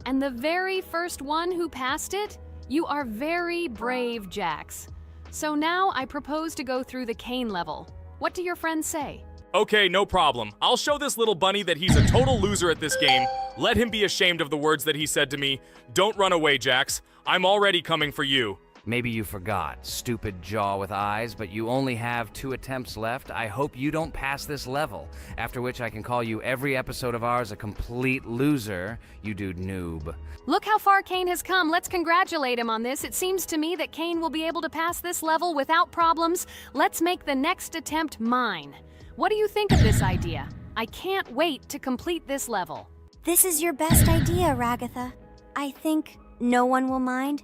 B: and the very first one who passed it. You are very brave, Jax. So now I propose to go through the Cain level. What do your friends say?
D: Okay, no problem. I'll show this little bunny that he's a total loser at this game. Let him be ashamed of the words that he said to me. Don't run away, Jax. I'm already coming for you.
C: Maybe you forgot, stupid jaw with eyes, but you only have 2 attempts left. I hope you don't pass this level, after which I can call you every episode of ours a complete loser, you dude noob.
B: Look how far Cain has come. Let's congratulate him on this. It seems to me that Cain will be able to pass this level without problems. Let's make the next attempt mine. What do you think of this idea? I can't wait to complete this level.
A: This is your best idea, Ragatha. I think no one will mind.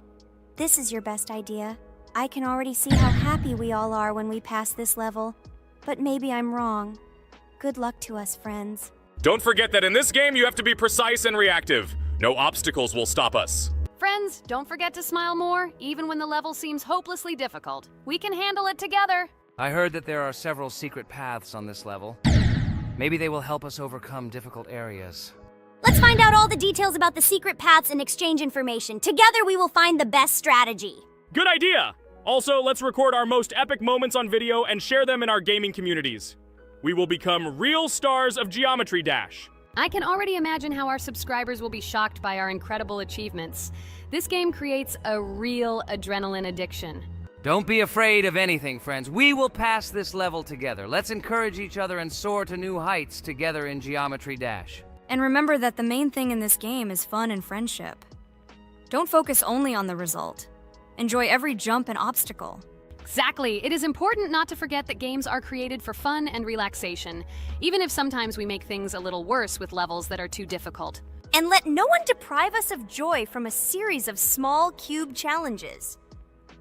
A: This is your best idea. I can already see how happy we all are when we pass this level. But maybe I'm wrong. Good luck to us, friends.
D: Don't forget that in this game you have to be precise and reactive. No obstacles will stop us.
B: Friends, don't forget to smile more, even when the level seems hopelessly difficult. We can handle it together.
C: I heard that there are several secret paths on this level. Maybe they will help us overcome difficult areas.
A: Let's find out all the details about the secret paths and exchange information. Together we will find the best strategy.
D: Good idea! Also, let's record our most epic moments on video and share them in our gaming communities. We will become real stars of Geometry Dash.
B: I can already imagine how our subscribers will be shocked by our incredible achievements. This game creates a real adrenaline addiction.
C: Don't be afraid of anything, friends. We will pass this level together. Let's encourage each other and soar to new heights together in Geometry Dash.
E: And remember that the main thing in this game is fun and friendship. Don't focus only on the result. Enjoy every jump and obstacle.
B: Exactly. It is important not to forget that games are created for fun and relaxation, even if sometimes we make things a little worse with levels that are too difficult.
A: And let no one deprive us of joy from a series of small cube challenges.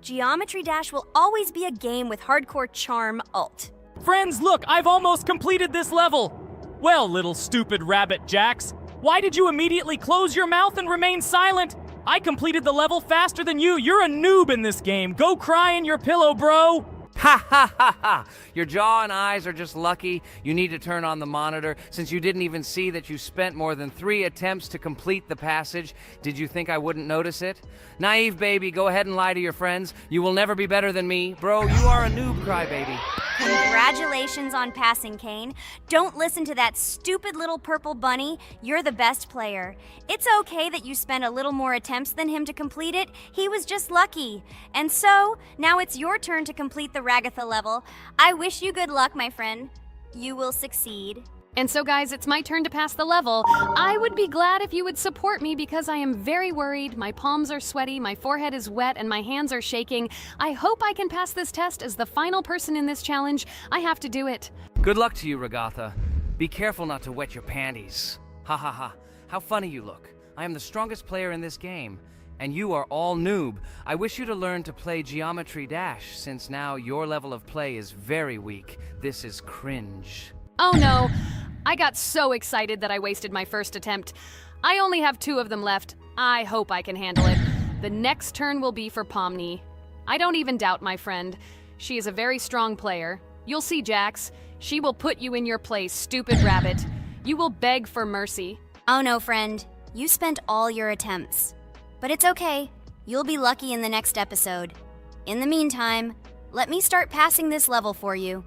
A: Geometry Dash will always be a game with hardcore charm ult.
F: Friends, look, I've almost completed this level. Well, little stupid rabbit Jax, why did you immediately close your mouth and remain silent? I completed the level faster than you. You're a noob in this game. Go cry in your pillow, bro.
C: Ha ha ha ha! Your jaw and eyes are just lucky. You need to turn on the monitor. Since you didn't even see that you spent more than 3 attempts to complete the passage, did you think I wouldn't notice it? Naive baby, go ahead and lie to your friends. You will never be better than me. Bro, you are a noob crybaby.
A: Congratulations on passing, Cain. Don't listen to that stupid little purple bunny. You're the best player. It's okay that you spent a little more attempts than him to complete it. He was just lucky. And so, now it's your turn to complete the Ragatha level. I wish you good luck, my friend. You will succeed.
B: And so, guys, it's my turn to pass the level. I would be glad if you would support me because I am very worried. My palms are sweaty, my forehead is wet, and my hands are shaking. I hope I can pass this test as the final person in this challenge. I have to do it.
C: Good luck to you, Ragatha. Be careful not to wet your panties. Ha ha ha. How funny you look. I am the strongest player in this game, and you are all noob. I wish you to learn to play Geometry Dash, since now your level of play is very weak. This is cringe.
B: Oh no, I got so excited that I wasted my first attempt. I only have 2 of them left. I hope I can handle it. The next turn will be for Pomni. I don't even doubt my friend. She is a very strong player. You'll see, Jax. She will put you in your place, stupid rabbit. You will beg for mercy.
A: Oh no, friend. You spent all your attempts. But it's okay. You'll be lucky in the next episode. In the meantime, let me start passing this level for you.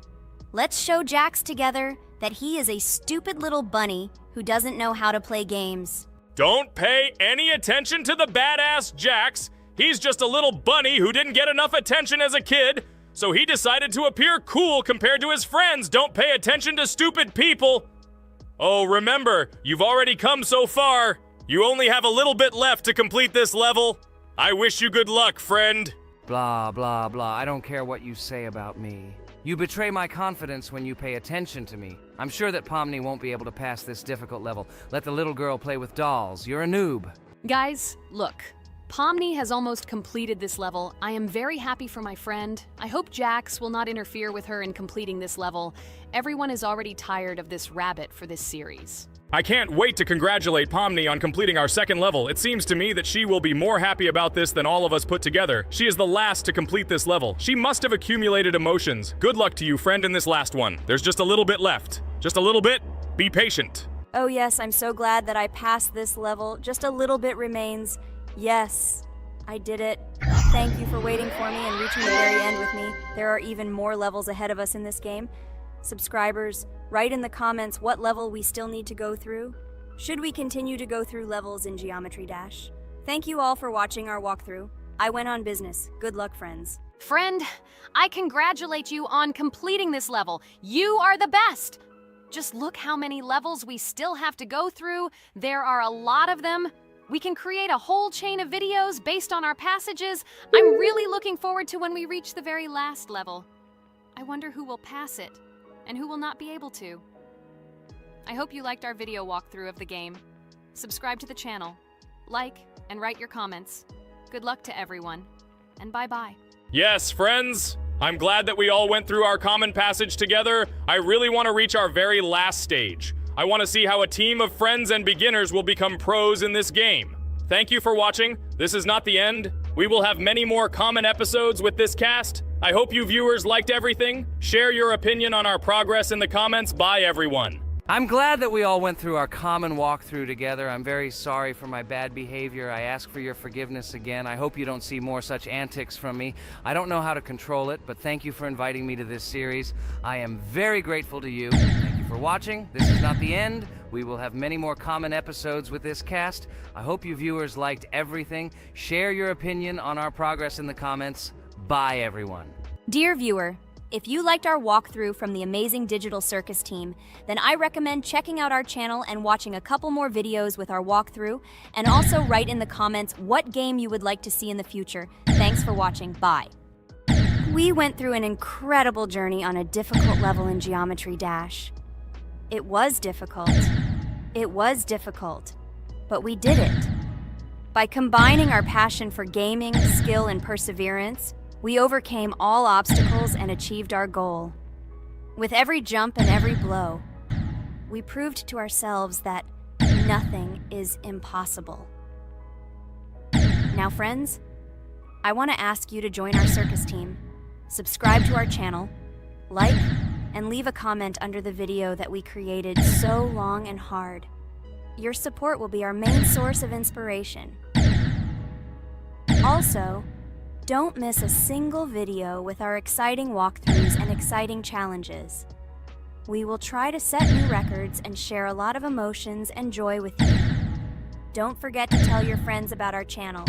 A: Let's show Jax together that he is a stupid little bunny who doesn't know how to play games.
D: Don't pay any attention to the badass Jax. He's just a little bunny who didn't get enough attention as a kid, so he decided to appear cool compared to his friends. Don't pay attention to stupid people. Oh, remember, you've already come so far. You only have a little bit left to complete this level. I wish you good luck, friend.
C: Blah, blah, blah. I don't care what you say about me. You betray my confidence when you pay attention to me. I'm sure that Pomni won't be able to pass this difficult level. Let the little girl play with dolls. You're a noob.
B: Guys, look. Pomni has almost completed this level. I am very happy for my friend. I hope Jax will not interfere with her in completing this level. Everyone is already tired of this rabbit for this series.
D: I can't wait to congratulate Pomni on completing our second level. It seems to me that she will be more happy about this than all of us put together. She is the last to complete this level. She must have accumulated emotions. Good luck to you, friend, in this last one. There's just a little bit left. Just a little bit. Be patient.
E: Oh yes, I'm so glad that I passed this level. Just a little bit remains. Yes, I did it. Thank you for waiting for me and reaching the very end with me. There are even more levels ahead of us in this game. Subscribers, write in the comments what level we still need to go through. Should we continue to go through levels in Geometry Dash? Thank you all for watching our walkthrough. I went on business. Good luck, friends.
B: Friend, I congratulate you on completing this level. You are the best! Just look how many levels we still have to go through. There are a lot of them. We can create a whole chain of videos based on our passages. I'm really looking forward to when we reach the very last level. I wonder who will pass it, and who will not be able to. I hope you liked our video walkthrough of the game. Subscribe to the channel, like, and write your comments. Good luck to everyone, and bye-bye.
D: Yes, friends. I'm glad that we all went through our common passage together. I really want to reach our very last stage. I want to see how a team of friends and beginners will become pros in this game. Thank you for watching. This is not the end. We will have many more common episodes with this cast. I hope you viewers liked everything. Share your opinion on our progress in the comments. Bye, everyone.
C: I'm glad that we all went through our common walkthrough together. I'm very sorry for my bad behavior. I ask for your forgiveness again. I hope you don't see more such antics from me. I don't know how to control it, but thank you for inviting me to this series. I am very grateful to you. Thank you for watching. This is not the end. We will have many more common episodes with this cast. I hope you viewers liked everything. Share your opinion on our progress in the comments. Bye, everyone.
A: Dear viewer, if you liked our walkthrough from the amazing Digital Circus team, then I recommend checking out our channel and watching a couple more videos with our walkthrough, and also write in the comments what game you would like to see in the future. Thanks for watching. Bye. We went through an incredible journey on a difficult level in Geometry Dash. It was difficult. It was difficult. But we did it. By combining our passion for gaming, skill, and perseverance, we overcame all obstacles and achieved our goal. With every jump and every blow, we proved to ourselves that nothing is impossible. Now, friends, I want to ask you to join our circus team, subscribe to our channel, like, and leave a comment under the video that we created so long and hard. Your support will be our main source of inspiration. Also, don't miss a single video with our exciting walkthroughs and exciting challenges. We will try to set new records and share a lot of emotions and joy with you. Don't forget to tell your friends about our channel.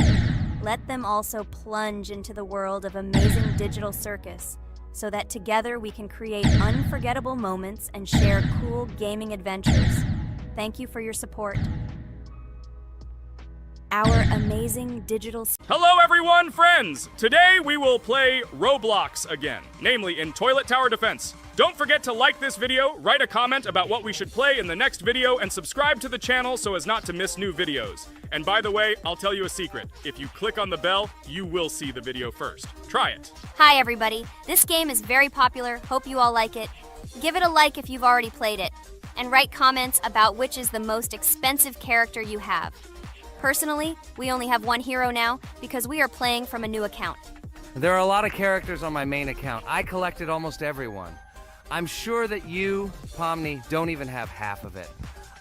A: Let them also plunge into the world of amazing Digital Circus, so that together we can create unforgettable moments and share cool gaming adventures. Thank you for your support. Our amazing digital...
D: Hello, everyone, friends! Today we will play Roblox again, namely in Toilet Tower Defense. Don't forget to like this video, write a comment about what we should play in the next video, and subscribe to the channel so as not to miss new videos. And by the way, I'll tell you a secret. If you click on the bell, you will see the video first. Try it.
A: Hi, everybody. This game is very popular. Hope you all like it. Give it a like if you've already played it. And write comments about which is the most expensive character you have. Personally, we only have one hero now because we are playing from a new account.
C: There are a lot of characters on my main account. I collected almost everyone. I'm sure that you, Pomni, don't even have half of it.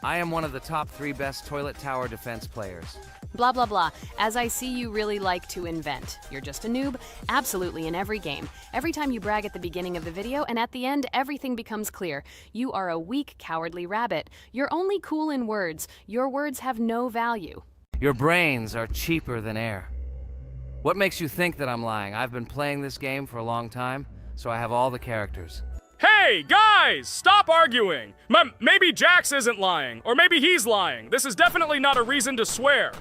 C: I am one of the top 3 best Toilet Tower Defense players.
B: Blah, blah, blah. As I see, you really like to invent. You're just a noob, absolutely in every game. Every time you brag at the beginning of the video, and at the end, everything becomes clear. You are a weak, cowardly rabbit. You're only cool in words. Your words have no value.
C: Your brains are cheaper than air. What makes you think that I'm lying? I've been playing this game for a long time, so I have all the characters.
D: Hey, guys! Stop arguing! Maybe Jax isn't lying, or maybe he's lying. This is definitely not a reason to swear.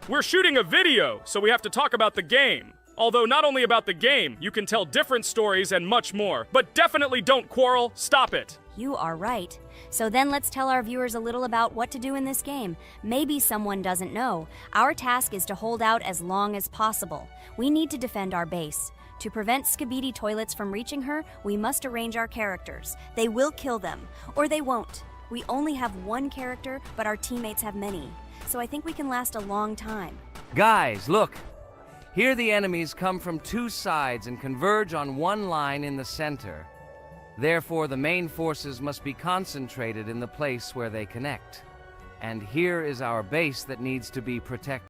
D: We're shooting a video, so we have to talk about the game. Although not only about the game, you can tell different stories and much more. But definitely don't quarrel. Stop it.
E: You are right. So then let's tell our viewers a little about what to do in this game. Maybe someone doesn't know. Our task is to hold out as long as possible. We need to defend our base. To prevent Skibidi Toilets from reaching her, we must arrange our characters. They will kill them, or they won't. We only have one character, but our teammates have many. So I think we can last a long time.
C: Guys, look! Here the enemies come from two sides and converge on one line in the center. Therefore, the main forces must be concentrated in the place where they connect. And here is our base that needs to be protected.